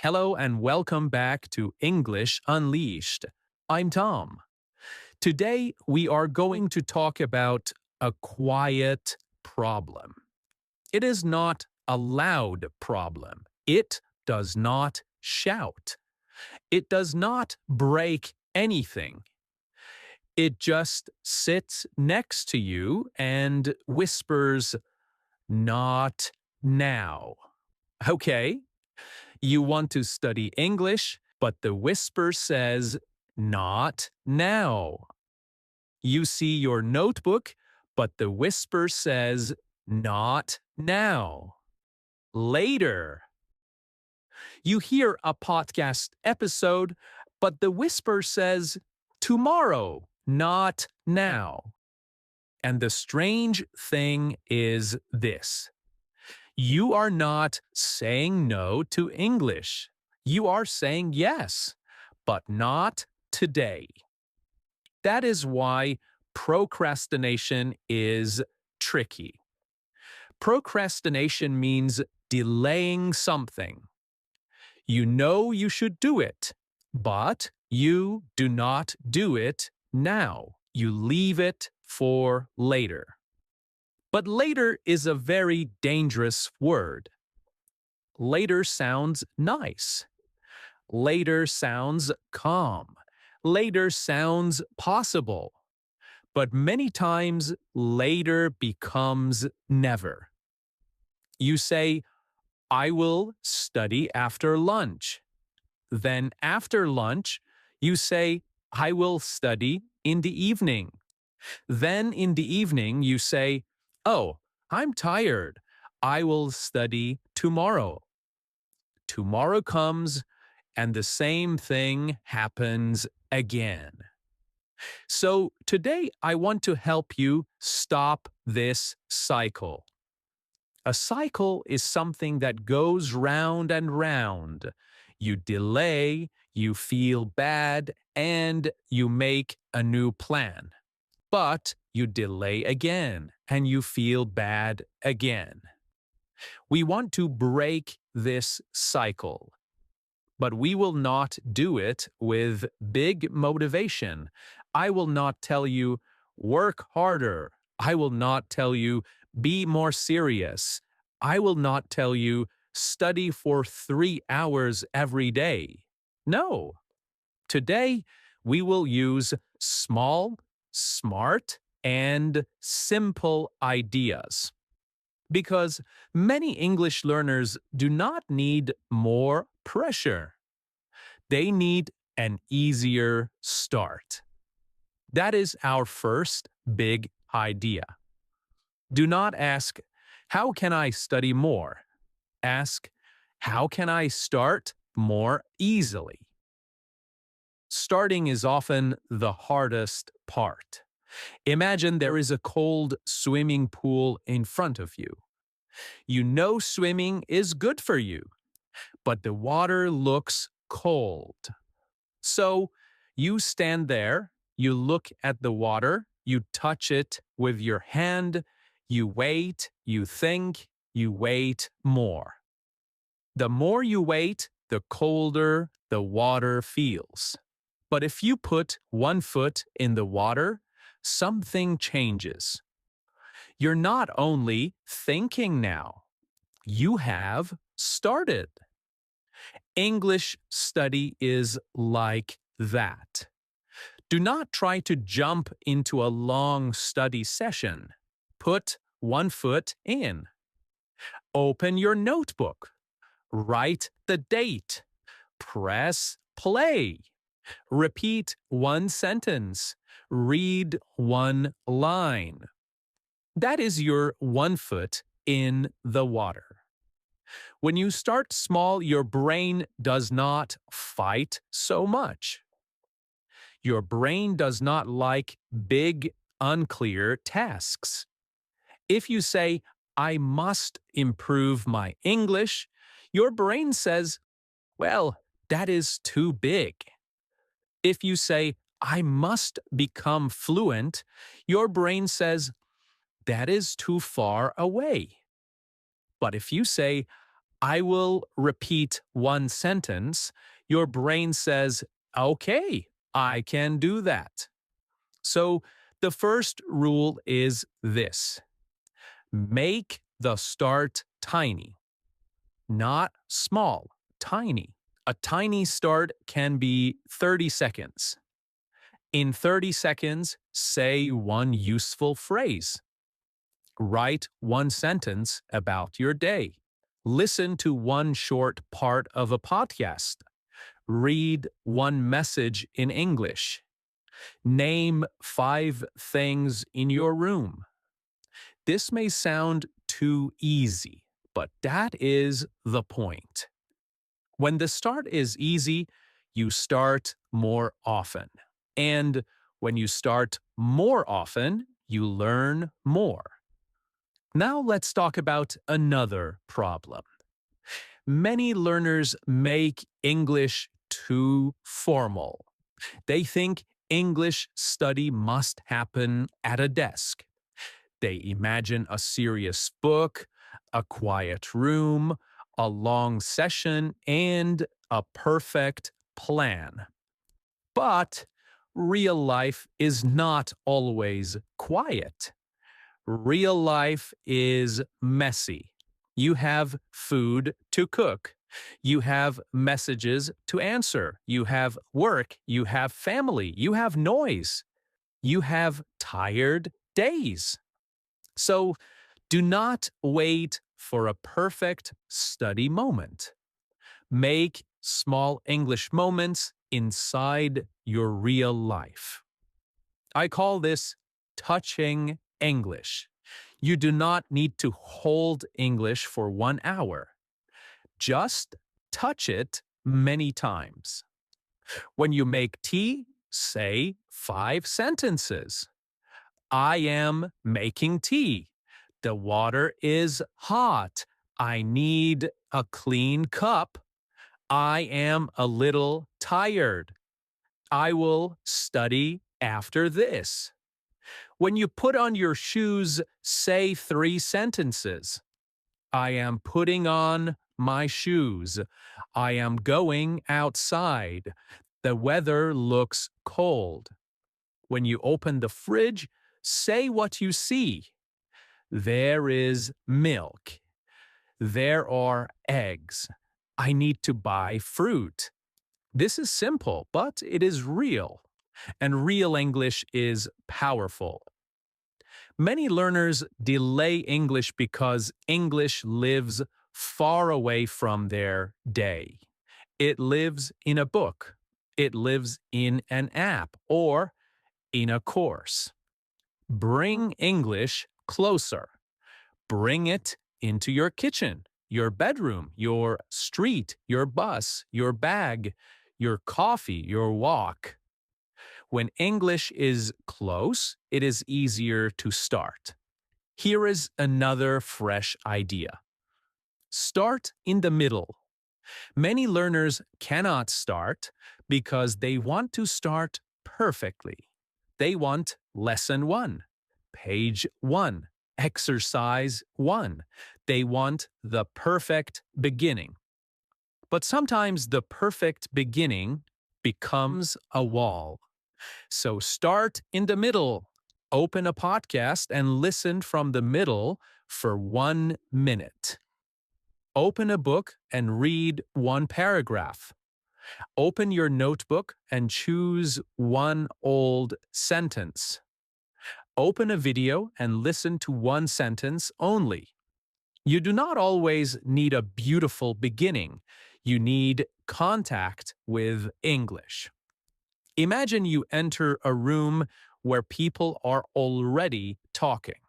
Hello and welcome back to English Unleashed. I'm Tom. Today we are going to talk about a quiet problem. It is not a loud problem. It does not shout. It does not break anything. It just sits next to you and whispers, "Not now." Okay, you want to study English, but the whisper says, "Not now." You see your notebook, but the whisper says, "Not now. Later." You hear a podcast episode, but the whisper says, "Tomorrow, not now." And the strange thing is this: you are not saying no to English. You are saying yes, but not today. That is why procrastination is tricky. Procrastination means delaying something. You know you should do it, but you do not do it now. You leave it for later. But later is a very dangerous word. Later sounds nice. Later sounds calm. Later sounds possible. But many times, later becomes never. You say, "I will study after lunch." Then after lunch, you say, "I will study in the evening." Then in the evening, you say, "Oh, I'm tired. I will study tomorrow." Tomorrow comes, and the same thing happens again. So today I want to help you stop this cycle. A cycle is something that goes round and round. You delay, you feel bad, and you make a new plan. But you delay again, and you feel bad again. We want to break this cycle. But we will not do it with big motivation. I will not tell you, "Work harder." I will not tell you, "Be more serious." I will not tell you, "Study for 3 hours every day." No. Today, we will use small, smart, and simple ideas. Because many English learners do not need more pressure. They need an easier start. That is our first big idea. Do not ask, "How can I study more?" Ask, "How can I start more easily?" Starting is often the hardest part. Imagine there is a cold swimming pool in front of you. You know swimming is good for you, but the water looks cold. So you stand there, you look at the water, you touch it with your hand, you wait, you think, you wait more. The more you wait, the colder the water feels. But if you put one foot in the water, something changes. You're not only thinking now, you have started. English study is like that. Do not try to jump into a long study session. Put one foot in. Open your notebook. Write the date. Press play. Repeat one sentence. Read one line. That is your one foot in the water. When you start small, your brain does not fight so much. Your brain does not like big, unclear tasks. If you say, "I must improve my English," your brain says, "Well, that is too big." If you say, "I must become fluent," your brain says, "That is too far away." But if you say, I will repeat one sentence. Your brain says, okay, I can do that. So the first rule is this: make the start tiny, not small, tiny. A tiny start can be 30 seconds. In 30 seconds, say one useful phrase. Write one sentence about your day. Listen to one short part of a podcast. Read one message in English. Name 5 things in your room. This may sound too easy, but that is the point. When the start is easy, you start more often. And when you start more often, you learn more. Now let's talk about another problem. Many learners make English too formal. They think English study must happen at a desk. They imagine a serious book, a quiet room, a long session, and a perfect plan. But real life is not always quiet. Real life is messy. You have food to cook. You have messages to answer. You have work. You have family. You have noise. You have tired days. So do not wait for a perfect study moment. Make small English moments inside your real life. I call this touching English. You do not need to hold English for 1 hour. Just touch it many times. When you make tea, say 5 sentences. I am making tea. The water is hot. I need a clean cup. I am a little tired. I will study after this. When you put on your shoes, say 3 sentences. I am putting on my shoes. I am going outside. The weather looks cold. When you open the fridge, say what you see. There is milk. There are eggs. I need to buy fruit. This is simple, but it is real. And real English is powerful. Many learners delay English because English lives far away from their day. It lives in a book. It lives in an app or in a course. Bring English closer. Bring it into your kitchen, your bedroom, your street, your bus, your bag, your coffee, your walk. When English is close, it is easier to start. Here is another fresh idea. Start in the middle. Many learners cannot start because they want to start perfectly. They want lesson 1, page 1, exercise 1. They want the perfect beginning. But sometimes the perfect beginning becomes a wall. So start in the middle. Open a podcast and listen from the middle for 1 minute. Open a book and read 1 paragraph. Open your notebook and choose 1 old sentence. Open a video and listen to 1 sentence only. You do not always need a beautiful beginning. You need contact with English. Imagine you enter a room where people are already talking.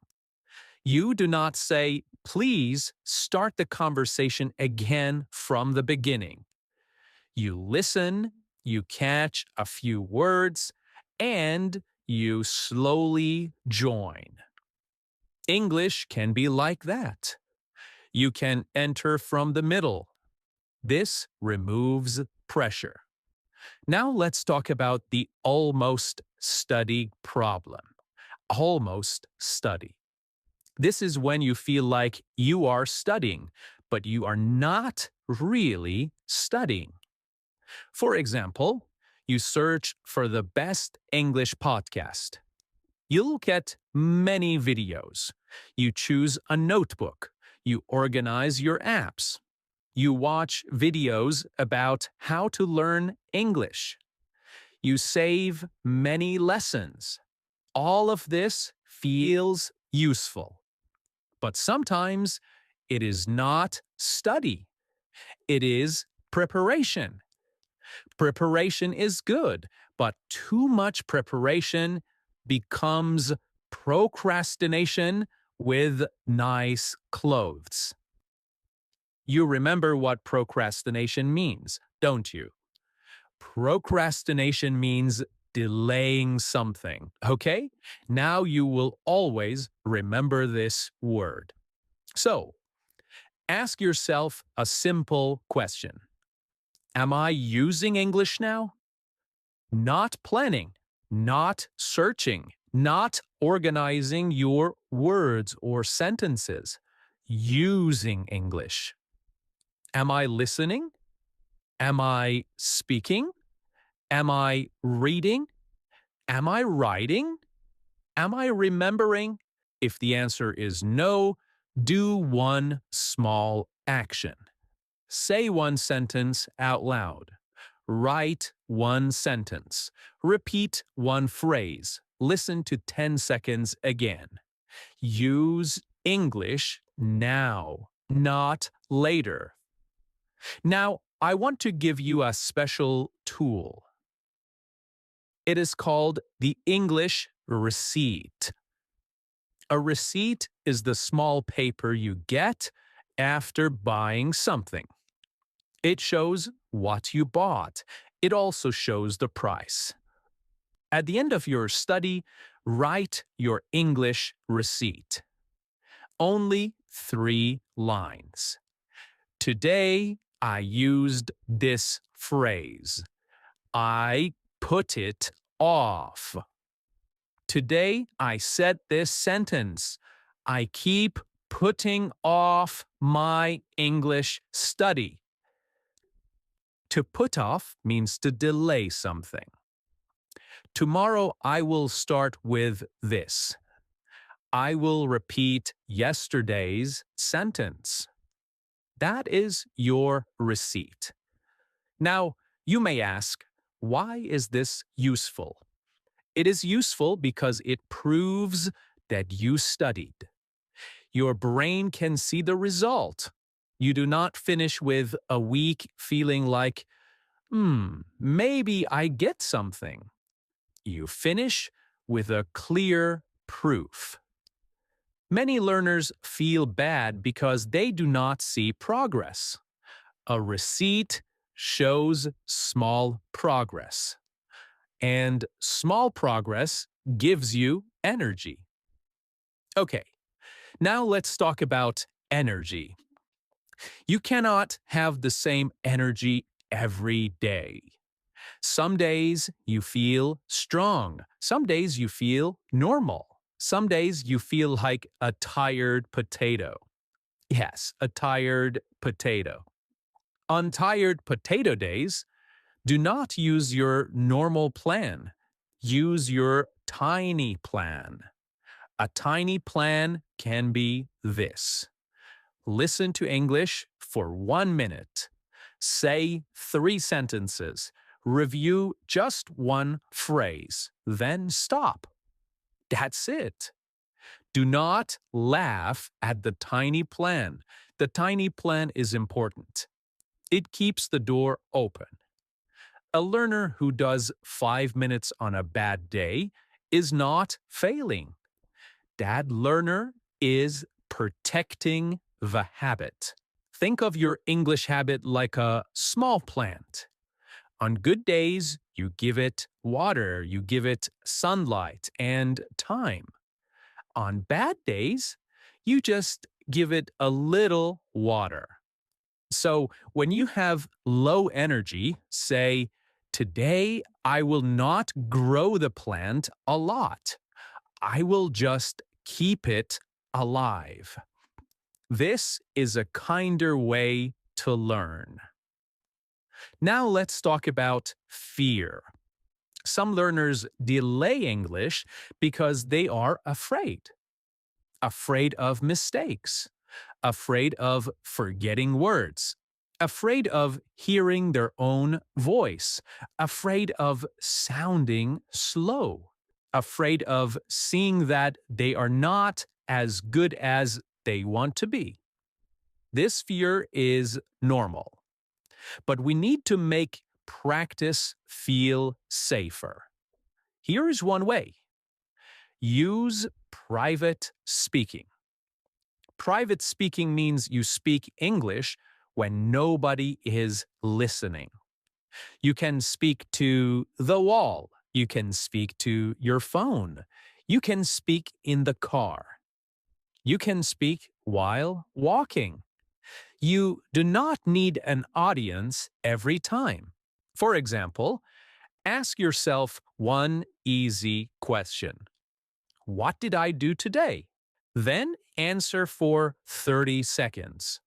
You do not say, please start the conversation again from the beginning. You listen, you catch a few words, and you slowly join. English can be like that. You can enter from the middle. This removes pressure. Now let's talk about the almost study problem. Almost study. This is when you feel like you are studying, but you are not really studying. For example, you search for the best English podcast. You'll get many videos. You choose a notebook. You organize your apps. You watch videos about how to learn English. You save many lessons. All of this feels useful. But sometimes it is not study. It is preparation. Preparation is good, but too much preparation becomes procrastination with nice clothes. You remember what procrastination means, don't you? Procrastination means delaying something, okay? Now you will always remember this word. So, ask yourself a simple question. Am I using English now? Not planning, not searching, not organizing your words or sentences. Using English. Am I listening? Am I speaking? Am I reading? Am I writing? Am I remembering? If the answer is no, do one small action. Say one sentence out loud. Write one sentence. Repeat one phrase. Listen to 10 seconds again. Use English now, not later. Now, I want to give you a special tool. It is called the English receipt. A receipt is the small paper you get after buying something. It shows what you bought. It also shows the price. At the end of your study, write your English receipt. Only 3 lines. Today, I used this phrase. I put it off. Today, I said this sentence. I keep putting off my English study. To put off means to delay something. Tomorrow, I will start with this. I will repeat yesterday's sentence. That is your receipt. Now, you may ask, why is this useful? It is useful because it proves that you studied. Your brain can see the result. You do not finish with a week feeling like, maybe I get something. You finish with a clear proof. Many learners feel bad because they do not see progress. A receipt shows small progress. And small progress gives you energy. Okay, now let's talk about energy. You cannot have the same energy every day. Some days you feel strong. Some days you feel normal. Some days you feel like a tired potato. Yes, a tired potato. On tired potato days, do not use your normal plan. Use your tiny plan. A tiny plan can be this. Listen to English for 1 minute. Say 3 sentences. Review just one phrase. Then stop. That's it. Do not laugh at the tiny plan. The tiny plan is important. It keeps the door open. A learner who does 5 minutes on a bad day is not failing. That learner is protecting the habit. Think of your English habit like a small plant. On good days, you give it water, you give it sunlight and time. On bad days, you just give it a little water. So when you have low energy, say, today I will not grow the plant a lot. I will just keep it alive. This is a kinder way to learn. Now let's talk about fear. Some learners delay English because they are afraid of mistakes, afraid of forgetting words, afraid of hearing their own voice, afraid of sounding slow, afraid of seeing that they are not as good as they want to be. This fear is normal, but we need to make practice feel safer. Here is one way. Use private speaking. Private speaking means you speak English when nobody is listening. You can speak to the wall. You can speak to your phone. You can speak in the car. You can speak while walking. You do not need an audience every time. For example, ask yourself one easy question. What did I do today? Then answer for 30 seconds.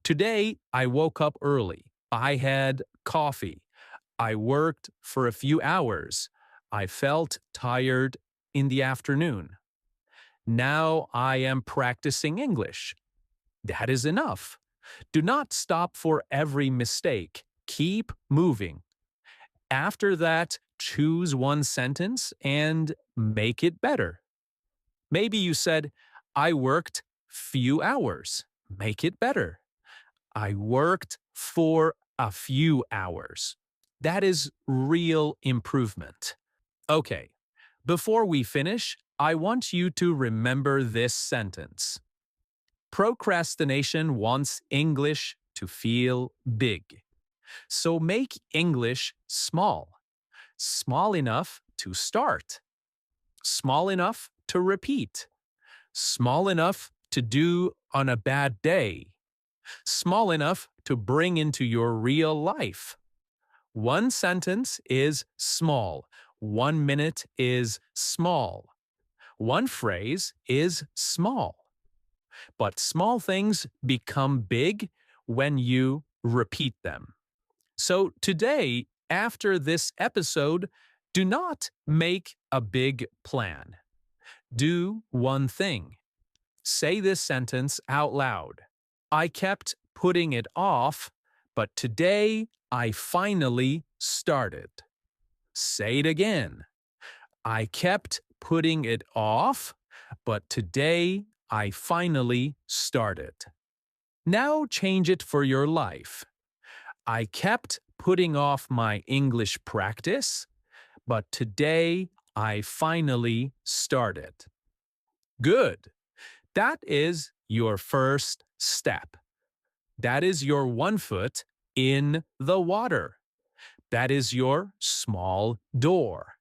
Today, I woke up early. I had coffee. I worked for a few hours. I felt tired in the afternoon. Now I am practicing English. That is enough. Do not stop for every mistake. Keep moving. After that, choose one sentence and make it better. Maybe you said, I worked few hours. Make it better. I worked for a few hours. That is real improvement. Okay, before we finish, I want you to remember this sentence. Procrastination wants English to feel big. So make English small. Small enough to start. Small enough to repeat. Small enough to do on a bad day. Small enough to bring into your real life. One sentence is small. 1 minute is small. One phrase is small. But small things become big when you repeat them. So today, after this episode, do not make a big plan. Do one thing. Say this sentence out loud. I kept putting it off, but today I finally started. Say it again. I kept putting it off, but today I finally started. Now change it for your life. I kept putting off my English practice, but today I finally started. Good. That is your first step. That is your one foot in the water. That is your small door.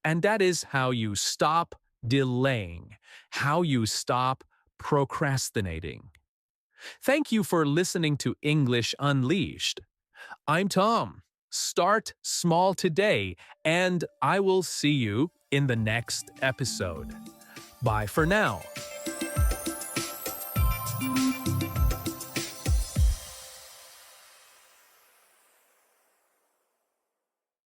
And that is how you stop delaying, how you stop procrastinating. Thank you for listening to English Unleashed. I'm Tom. Start small today, and I will see you in the next episode. Bye for now.